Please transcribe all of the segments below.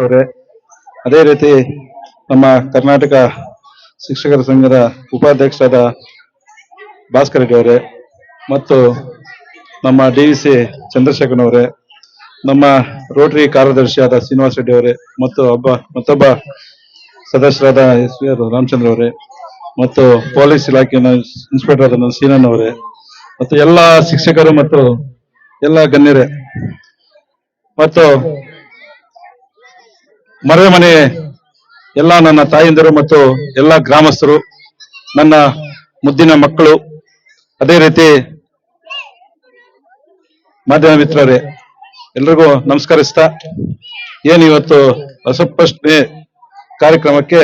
ಅವರೇ, ಅದೇ ರೀತಿ ನಮ್ಮ ಕರ್ನಾಟಕ ಶಿಕ್ಷಕರ ಸಂಘದ ಉಪಾಧ್ಯಕ್ಷರಾದ ಭಾಸ್ಕರ್ ರೆಡ್ಡಿ ಅವರೇ ಮತ್ತು ನಮ್ಮ DVC ಚಂದ್ರಶೇಖರ್ ಅವರೇ, ನಮ್ಮ ರೋಟರಿ ಕಾರ್ಯದರ್ಶಿಯಾದ ಶ್ರೀನಿವಾಸ್ ರೆಡ್ಡಿ ಅವರೇ ಮತ್ತು ಮತ್ತೊಬ್ಬ ಸದಸ್ಯರಾದ SVR ರಾಮಚಂದ್ರ ಅವರೇ ಮತ್ತು ಪೊಲೀಸ್ ಇಲಾಖೆಯ ಇನ್ಸ್ಪೆಕ್ಟರ್ ಆದ ಸೀನನ್ ಅವರೇ ಮತ್ತು ಎಲ್ಲ ಶಿಕ್ಷಕರು ಮತ್ತು ಎಲ್ಲ ಗಣ್ಯರೇ ಮತ್ತು ಮನೆ ಎಲ್ಲ ನನ್ನ ತಾಯಿಂದರು ಮತ್ತು ಎಲ್ಲ ಗ್ರಾಮಸ್ಥರು, ನನ್ನ ಮುದ್ದಿನ ಮಕ್ಕಳು, ಅದೇ ರೀತಿ ಮಾಧ್ಯಮ ಮಿತ್ರರೇ, ಎಲ್ರಿಗೂ ನಮಸ್ಕರಿಸ್ತಾ ಏನು ಇವತ್ತು ರಸಪ್ರಶ್ನೆ ಕಾರ್ಯಕ್ರಮಕ್ಕೆ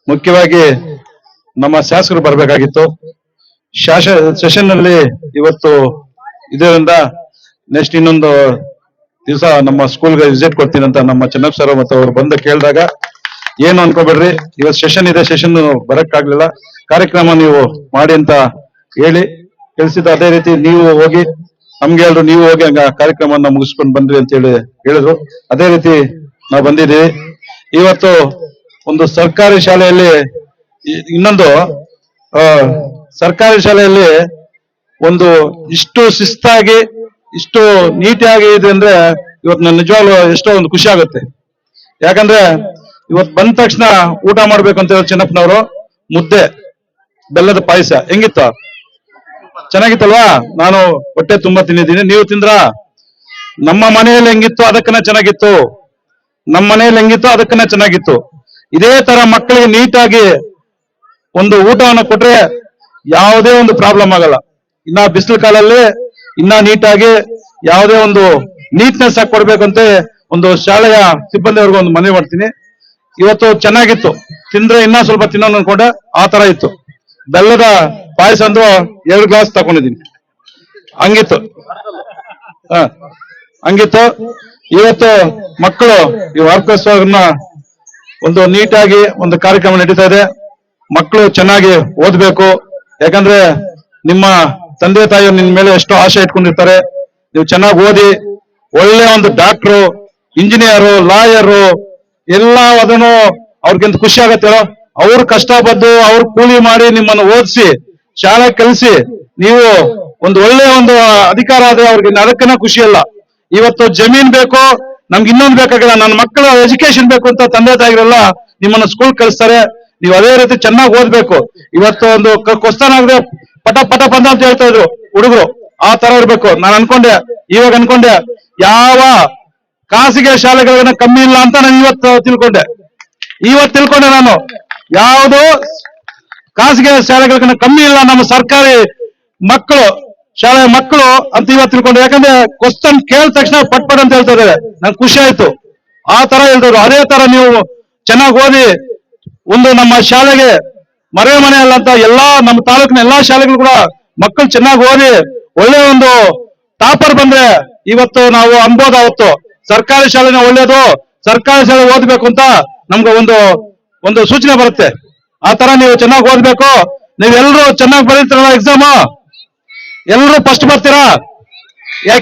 ಮುಖ್ಯವಾಗಿ ನಮ್ಮ ಶಾಸಕರು ಬರಬೇಕಾಗಿತ್ತು. ಸೆಷನ್ ನಲ್ಲಿ ಇವತ್ತು ಇದರಿಂದ ನೆಕ್ಸ್ಟ್ ಇನ್ನೊಂದು ದಿವಸ ನಮ್ಮ ಸ್ಕೂಲ್ಗೆ ವಿಸಿಟ್ ಕೊಡ್ತೀನಿ ಅಂತ ನಮ್ಮ ಚೆನ್ನಪ್ಪ ಸರ್ ಮತ್ತು ಅವ್ರು ಬಂದು ಕೇಳಿದಾಗ ಏನು ಅನ್ಕೋಬೇಡ್ರಿ, ಇವತ್ತು ಸೆಷನ್ ಇದೆ, ಸೆಷನ್ ಬರಕ್ಕಾಗ್ಲಿಲ್ಲ, ಕಾರ್ಯಕ್ರಮ ನೀವು ಮಾಡಿ ಅಂತ ಹೇಳಿ ತಿಳಿಸಿದ. ಅದೇ ರೀತಿ ನೀವು ಹೋಗಿ ನಮ್ಗೆ ಹೇಳಿದ್ರು, ನೀವು ಹೋಗಿ ಹಂಗ ಕಾರ್ಯಕ್ರಮನ ಮುಗಿಸ್ಕೊಂಡು ಬಂದ್ರಿ ಅಂತ ಹೇಳಿದ್ರು. ಅದೇ ರೀತಿ ನಾವು ಬಂದಿದ್ದೀವಿ. ಇವತ್ತು ಒಂದು ಸರ್ಕಾರಿ ಶಾಲೆಯಲ್ಲಿ ಇನ್ನೊಂದು ಸರ್ಕಾರಿ ಶಾಲೆಯಲ್ಲಿ ಒಂದು ಇಷ್ಟು ಶಿಸ್ತಾಗಿ ಇಷ್ಟು ನೀಟಾಗಿ ಇದೆ ಅಂದ್ರೆ ಇವತ್ತು ನನ್ನ ನಿಜವಾಗ್ಲೂ ಎಷ್ಟೋ ಒಂದು ಖುಷಿ ಆಗುತ್ತೆ. ಯಾಕಂದ್ರೆ ಇವತ್ತು ಬಂದ ತಕ್ಷಣ ಊಟ ಮಾಡ್ಬೇಕು ಅಂತ ಹೇಳಿ ಚೆನ್ನಪ್ಪನವರು ಮುದ್ದೆ ಬೆಲ್ಲದ ಪಾಯಸ ಹೆಂಗಿತ್ತು? ಚೆನ್ನಾಗಿತ್ತಲ್ವಾ? ನಾನು ಹೊಟ್ಟೆ ತುಂಬಾ ತಿಂದಿದ್ದೀನಿ, ನೀವು ತಿಂದ್ರ? ನಮ್ಮ ಮನೆಯಲ್ಲಿ ಹೆಂಗಿತ್ತು ಅದಕ್ಕನ್ನ ಚೆನ್ನಾಗಿತ್ತು, ನಮ್ಮ ಮನೆಯಲ್ಲಿ ಹೆಂಗಿತ್ತು ಅದಕ್ಕನ್ನ ಚೆನ್ನಾಗಿತ್ತು. ಇದೇ ತರ ಮಕ್ಕಳಿಗೆ ನೀಟಾಗಿ ಒಂದು ಊಟವನ್ನು ಕೊಟ್ರೆ ಯಾವುದೇ ಒಂದು ಪ್ರಾಬ್ಲಮ್ ಆಗಲ್ಲ. ಇನ್ನ ಬಿಸಿಲು ಕಾಲಲ್ಲಿ ಇನ್ನ ನೀಟಾಗಿ ಯಾವುದೇ ಒಂದು ನೀಟ್ನೆಸ್ ಆಗಿ ಕೊಡ್ಬೇಕಂತ ಒಂದು ಶಾಲೆಯ ಸಿಬ್ಬಂದಿಯವ್ರಿಗೆ ಒಂದು ಮನವಿ ಮಾಡ್ತೀನಿ. ಇವತ್ತು ಚೆನ್ನಾಗಿತ್ತು, ತಿಂದ್ರೆ ಇನ್ನ ಸ್ವಲ್ಪ ತಿನ್ನೋಣ ಅನ್ಕೊಂಡೆ, ಆ ತರ ಇತ್ತು. ಬೆಲ್ಲದ ಪಾಯಸ ಅಂದ್ರು 2 ಗ್ಲಾಸ್ ತಗೊಂಡಿದ್ದೀನಿ, ಹಂಗಿತ್ತು. ಹಂಗಿತ್ತು. ಇವತ್ತು ಮಕ್ಕಳು ಈ ವಾರ್ಷಿಕೋತ್ಸವನ್ನ ಒಂದು ನೀಟಾಗಿ ಒಂದು ಕಾರ್ಯಕ್ರಮ ನಡೀತಾ ಇದೆ. ಮಕ್ಕಳು ಚೆನ್ನಾಗಿ ಓದ್ಬೇಕು. ಯಾಕಂದ್ರೆ ನಿಮ್ಮ ತಂದೆ ತಾಯಿಯರು ನಿನ್ ಮೇಲೆ ಎಷ್ಟೋ ಆಸೆ ಇಟ್ಕೊಂಡಿರ್ತಾರೆ. ನೀವು ಚೆನ್ನಾಗಿ ಓದಿ ಒಳ್ಳೆ ಒಂದು ಡಾಕ್ಟ್ರು, ಇಂಜಿನಿಯರು, ಲಾಯರು ಎಲ್ಲ ಅದನ್ನು ಅವ್ರಿಗಿಂತ ಖುಷಿ ಆಗತ್ತೆ. ಅವ್ರು ಕಷ್ಟಪದ್ದು ಅವ್ರು ಕೂಲಿ ಮಾಡಿ ನಿಮ್ಮನ್ನು ಓದಿಸಿ ಶಾಲೆ ಕಲಿಸಿ ನೀವು ಒಂದು ಒಳ್ಳೆ ಒಂದು ಅಧಿಕಾರ ಆದ್ರೆ ಅವ್ರಿಗೆ ಅದಕ್ಕನ ಖುಷಿ ಅಲ್ಲ. ಇವತ್ತು ಜಮೀನ್ ಬೇಕು, ನಮ್ಗೆ ಇನ್ನೊಂದು ಬೇಕಾಗಿಲ್ಲ, ನನ್ನ ಮಕ್ಕಳ ಎಜುಕೇಶನ್ ಬೇಕು ಅಂತ ತಂದೆ ತಾಯಿಗಳೆಲ್ಲ ನಿಮ್ಮನ್ನ ಸ್ಕೂಲ್ ಕಳಿಸ್ತಾರೆ. ನೀವು ಅದೇ ರೀತಿ ಚೆನ್ನಾಗಿ ಓದ್ಬೇಕು. ಇವತ್ತು ಒಂದು ಕ್ವಶ್ಚನ್ ಆಗದೆ ಪಟ ಪಟ ಬಂದ ಅಂತ ಹೇಳ್ತಾ ಇದ್ರು ಹುಡುಗರು, ಆ ತರ ಇರ್ಬೇಕು. ನಾನು ಇವಾಗ ಅನ್ಕೊಂಡೆ ಯಾವ ಖಾಸಗಿ ಶಾಲೆಗಳನ್ನ ಕಮ್ಮಿ ಇಲ್ಲ ಅಂತ ನಾನು ಇವತ್ತು ತಿಳ್ಕೊಂಡೆ ನಾನು. ಯಾವುದು ಖಾಸಗಿ ಶಾಲೆಗಳನ್ನ ಕಮ್ಮಿ ಇಲ್ಲ ನಮ್ಮ ಸರ್ಕಾರಿ ಮಕ್ಕಳು ಶಾಲೆಯ ಮಕ್ಕಳು ಅಂತ ಇವತ್ತು ತಿಳ್ಕೊಂಡೆ. ಯಾಕಂದ್ರೆ ಕ್ವಶ್ಚನ್ ಕೇಳಿದ ತಕ್ಷಣ ಪಟ್ ಅಂತ ಹೇಳ್ತಾ ಇದ್ದಾರೆ, ನಂಗೆ ಖುಷಿ ಆಯ್ತು. ಆ ತರ ಹೇಳ್ತಾರೆ. ಅದೇ ತರ ನೀವು ಚೆನ್ನಾಗಿ ಓದಿ ಒಂದು ನಮ್ಮ ಶಾಲೆಗೆ ಮನೆ ಅಲ್ಲ ಅಂತ ಎಲ್ಲಾ ನಮ್ಮ ತಾಲೂಕಿನ ಎಲ್ಲಾ ಶಾಲೆಗಳು ಕೂಡ ಮಕ್ಕಳು ಚೆನ್ನಾಗಿ ಓದಿ ಒಳ್ಳೆ ಒಂದು ಟಾಪರ್ ಬಂದ್ರೆ ಇವತ್ತು ನಾವು ಅನ್ಬೋದು. ಅವತ್ತು ಸರ್ಕಾರಿ ಶಾಲೆನ ಒಳ್ಳೇದು, ಸರ್ಕಾರಿ ಶಾಲೆ ಓದ್ಬೇಕು ಅಂತ ನಮ್ಗೆ ಒಂದು ಸೂಚನೆ ಬರುತ್ತೆ. ಆ ತರ ನೀವು ಚೆನ್ನಾಗಿ ಓದ್ಬೇಕು. ನೀವೆಲ್ಲರೂ ಚೆನ್ನಾಗಿ ಬರೀತೀರಲ್ಲ ಎಕ್ಸಾಮ್, ಎಲ್ಲರೂ ಫಸ್ಟ್ ಬರ್ತೀರಾ?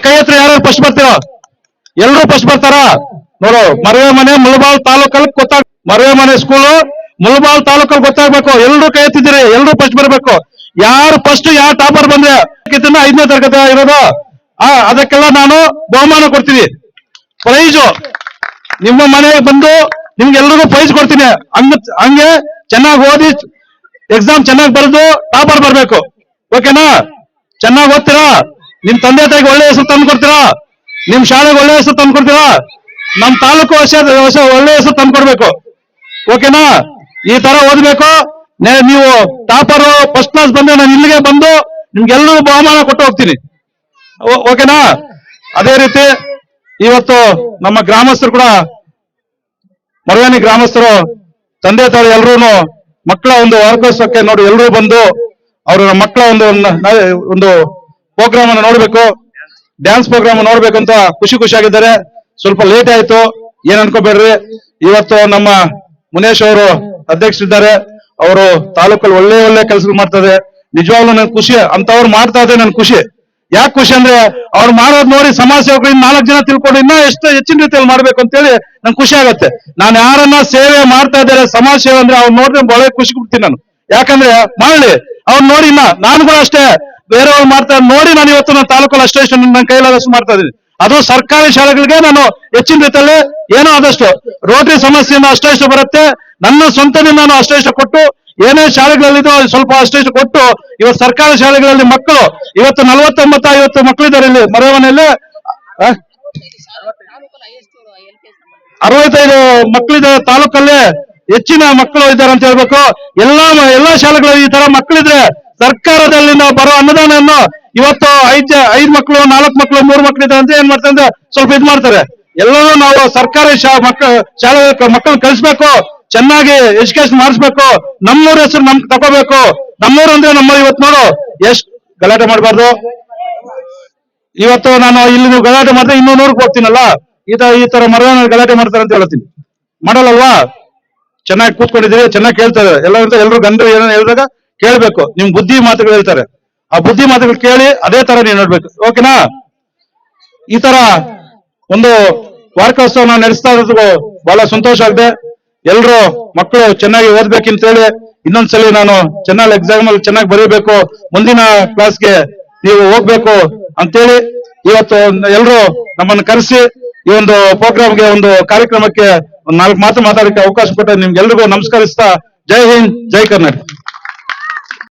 ಕೈ ಹತ್ರ ಯಾರು ಫಸ್ಟ್ ಬರ್ತೀರಾ? ಎಲ್ಲರೂ ಫಸ್ಟ್ ಬರ್ತಾರಾ? ನೋಡು, ಮನೆ ಮುಳಬಾಲ್ ತಾಲೂಕಲ್ಲಿ ಮನೆ ಸ್ಕೂಲು ಮುಳಬಾಲ್ ತಾಲೂಕಲ್ಲಿ ಗೊತ್ತಾಗ್ಬೇಕು. ಎಲ್ಲರೂ ಕೈ ಎತ್ತಿದ್ದೀರಿ, ಎಲ್ಲರೂ ಫಸ್ಟ್ ಬರ್ಬೇಕು. ಯಾರು ಫಸ್ಟ್ ಯಾರು ಟಾಪರ್ ಬಂದ್ರೆ 5ನೇ ತರಗತಿ ಇರೋದು ಅದಕ್ಕೆಲ್ಲ ನಾನು ಬಹುಮಾನ ಕೊಡ್ತೀನಿ, ಪ್ರೈಜು. ನಿಮ್ಮ ಮನೆಗೆ ಬಂದು ನಿಮ್ಗೆಲ್ರಿಗೂ ಪ್ರೈಸ್ ಕೊಡ್ತೀನಿ. ಹಂಗೆ ಚೆನ್ನಾಗಿ ಓದಿ ಎಕ್ಸಾಮ್ ಚೆನ್ನಾಗಿ ಬರೆದು ಟಾಪರ್ ಬರ್ಬೇಕು. ಓಕೆನಾ? ಚೆನ್ನಾಗಿ ಓದ್ತೀರಾ? ನಿಮ್ ತಂದೆ ತಾಯಿಗೆ ಒಳ್ಳೆ ಹೆಸರು ತಂದು ಕೊಡ್ತೀರಾ? ನಿಮ್ ಶಾಲೆಗೆ ಒಳ್ಳೆ ಹೆಸರು ತಂದು ಕೊಡ್ತೀರಾ? ನಮ್ ತಾಲೂಕು ಒಳ್ಳೆ ಹೆಸರು ತಂದು ಕೊಡ್ಬೇಕು. ಓಕೆನಾ? ಈ ತರ ಓದ್ಬೇಕು. ನೀವು ಟಾಪರ್ ಫಸ್ಟ್ ಕ್ಲಾಸ್ ಬಂದ್ರೆ ನಾನು ಇಲ್ಲಿಗೆ ಬಂದು ನಿಮ್ಗೆಲ್ಲರೂ ಬಹುಮಾನ ಕೊಟ್ಟು ಹೋಗ್ತೀನಿ. ಓಕೆನಾ? ಅದೇ ರೀತಿ ಇವತ್ತು ನಮ್ಮ ಗ್ರಾಮಸ್ಥರು ಕೂಡ ಮರವಾನಿ ಗ್ರಾಮಸ್ಥರು ತಂದೆ ತಾಯಿ ಎಲ್ರೂ ಮಕ್ಕಳ ಒಂದು ವಾರ್ಷಿಕೋತ್ಸವಕ್ಕೆ ನೋಡಿ ಎಲ್ಲರೂ ಬಂದು ಅವರ ಮಕ್ಕಳ ಒಂದು ಪ್ರೋಗ್ರಾಮ್ ಅನ್ನು ನೋಡ್ಬೇಕು, ಡ್ಯಾನ್ಸ್ ಪ್ರೋಗ್ರಾಮ್ ನೋಡ್ಬೇಕಂತ ಖುಷಿಯಾಗಿದ್ದಾರೆ. ಸ್ವಲ್ಪ ಲೇಟ್ ಆಯ್ತು, ಏನ್ ಅನ್ಕೋಬೇಡ್ರಿ. ಇವತ್ತು ನಮ್ಮ ಮುನೇಶ್ ಅವರು ಅಧ್ಯಕ್ಷರಿದ್ದಾರೆ, ಅವರು ತಾಲೂಕಲ್ಲಿ ಒಳ್ಳೆ ಕೆಲಸ ಮಾಡ್ತಾರೆ. ನಿಜವಾಗ್ಲೂ ನನ್ ಖುಷಿ, ಅಂತವ್ರು ಮಾಡ್ತಾ ಇದ್ರೆ ನನ್ ಖುಷಿ. ಯಾಕೆ ಖುಷಿ ಅಂದ್ರೆ ಅವ್ರು ಮಾಡೋದ್ ನೋಡಿ ಸಮಾಜ ಸೇವಕರು ಇನ್ನು 4 ಜನ ತಿಳ್ಕೊಂಡು ಇನ್ನೂ ಹೆಚ್ಚಿನ ರೀತಿಯಲ್ಲಿ ಮಾಡ್ಬೇಕು ಅಂತೇಳಿ ನಂಗೆ ಖುಷಿ ಆಗುತ್ತೆ. ನಾನು ಯಾರನ್ನ ಸೇವೆ ಮಾಡ್ತಾ ಇದ್ದಾರೆ ಸಮಾಜ ಸೇವೆ ಅಂದ್ರೆ ಅವ್ರು ನೋಡಿದ್ರೆ ಒಳ್ಳೆ ಖುಷಿ ಕೊಡ್ತೀನಿ ನಾನು. ಯಾಕಂದ್ರೆ ಮಾಡ್ಲಿ ಅವ್ರು ನೋಡಿ ನಾನು ಕೂಡ ಅಷ್ಟೇ ಬೇರೆಯವ್ರು ಮಾಡ್ತಾರೆ ನೋಡಿ ನಾನು ಇವತ್ತು ನನ್ನ ತಾಲೂಕಲ್ಲಿ ಅಷ್ಟೇ ನನ್ನ ಕೈಲಾದಷ್ಟು ಮಾಡ್ತಾ ಇದ್ದೀನಿ. ಅದು ಸರ್ಕಾರಿ ಶಾಲೆಗಳಿಗೆ ನಾನು ಹೆಚ್ಚಿನ ರೀತಿಯಲ್ಲಿ ಏನೋ ಆದಷ್ಟು ರೋಟರಿ ಸಮಸ್ಯೆಯಿಂದ ಅಷ್ಟೇ ಬರುತ್ತೆ, ನನ್ನ ಸ್ವಂತದಿಂದ ನಾನು ಅಷ್ಟೇ ಕೊಟ್ಟು ಏನೇ ಶಾಲೆಗಳಲ್ಲಿದ್ದು ಸ್ವಲ್ಪ ಅಷ್ಟೇ ಕೊಟ್ಟು ಇವತ್ತು ಸರ್ಕಾರಿ ಶಾಲೆಗಳಲ್ಲಿ ಮಕ್ಕಳು ಇವತ್ತು 49-50 ಮಕ್ಕಳಿದ್ದಾರೆ ಇಲ್ಲಿ ಮರೆಮನೆಯಲ್ಲಿ 65 ಮಕ್ಕಳಿದ್ದಾರೆ ತಾಲೂಕಲ್ಲೇ ಹೆಚ್ಚಿನ ಮಕ್ಕಳು ಇದ್ದಾರೆ ಅಂತ ಹೇಳ್ಬೇಕು. ಎಲ್ಲಾ ಶಾಲೆಗಳಲ್ಲಿ ಈ ತರ ಮಕ್ಕಳಿದ್ರೆ ಸರ್ಕಾರದಲ್ಲಿ ನಾವು ಬರೋ ಅನುದಾನವನ್ನು ಇವತ್ತು 5 ಮಕ್ಕಳು 4 ಮಕ್ಕಳು 3 ಮಕ್ಕಳು ಇದ್ದಾರೆ ಅಂತ ಏನ್ ಮಾಡ್ತಾರೆ ಅಂದ್ರೆ ಸ್ವಲ್ಪ ಇದ್ ಮಾಡ್ತಾರೆ. ಎಲ್ಲರೂ ನಾವು ಸರ್ಕಾರಿ ಶಾಲೆ ಮಕ್ಕಳು ಕಳಿಸ್ಬೇಕು, ಚೆನ್ನಾಗಿ ಎಜುಕೇಶನ್ ಮಾಡಿಸ್ಬೇಕು, ನಮ್ಮೂರ ಹೆಸರು ನಮ್ಗೆ ತಗೋಬೇಕು. ನಮ್ಮೂರು ಅಂದ್ರೆ ನಮ್ಮ ಇವತ್ತು ನೋಡು ಎಷ್ಟು ಗಲಾಟೆ ಮಾಡಬಾರ್ದು. ಇವತ್ತು ನಾನು ಇಲ್ಲಿ ನೀವು ಗಲಾಟೆ ಮಾಡಿದ್ರೆ ಇನ್ನೂ 100ಕ್ಕೆ ಹೋಗ್ತೀನಲ್ಲ, ಈ ತರ ಮರ ಗಲಾಟೆ ಮಾಡ್ತಾರೆ ಅಂತ ಹೇಳ್ತೀನಿ. ಮಾಡಲ್ಲಲ್ವಾ? ಚೆನ್ನಾಗಿ ಕೂತ್ಕೊಂಡಿದ್ದೀವಿ, ಚೆನ್ನಾಗಿ ಕೇಳ್ತಾರೆ ಎಲ್ಲರೂ ಗಂಧರು ಏನೋ ಹೇಳಿದಾಗ ಕೇಳ್ಬೇಕು. ನಿಮ್ ಬುದ್ಧಿ ಮಾತುಗಳು ಹೇಳ್ತಾರೆ, ಆ ಬುದ್ಧಿ ಮಾತುಗಳು ಕೇಳಿ ಅದೇ ತರ ನೀವು ನೋಡ್ಬೇಕು. ಓಕೆನಾ? ಈ ತರ ಒಂದು ವಾರ್ಷಿಕೋತ್ಸವ ನಾವು ನಡೆಸ್ತಾ ಇರೋದು ಬಹಳ ಸಂತೋಷ ಆಗಿದೆ. ಎಲ್ರು ಮಕ್ಕಳು ಚೆನ್ನಾಗಿ ಓದ್ಬೇಕಂತೇಳಿ ಇನ್ನೊಂದ್ಸಲಿ ನಾನು ಚೆನ್ನಾಗಿ ಎಕ್ಸಾಮ್ ಅಲ್ಲಿ ಚೆನ್ನಾಗಿ ಬರೀಬೇಕು, ಮುಂದಿನ ಕ್ಲಾಸ್ಗೆ ನೀವು ಹೋಗ್ಬೇಕು ಅಂತೇಳಿ ಇವತ್ತು ಎಲ್ರು ನಮ್ಮನ್ನು ಕರೆಸಿ ಈ ಒಂದು ಪ್ರೋಗ್ರಾಮ್ಗೆ ಒಂದು ಕಾರ್ಯಕ್ರಮಕ್ಕೆ ಒಂದು 4 ಮಾತು ಮಾತಾಡಕ್ಕೆ ಅವಕಾಶ ಕೊಟ್ಟ ನಿಮ್ಗೆಲ್ರಿಗೂ ನಮಸ್ಕರಿಸ್ತಾ ಜೈ ಹಿಂದ್ ಜೈ ಕರ್ನಾಟಕ.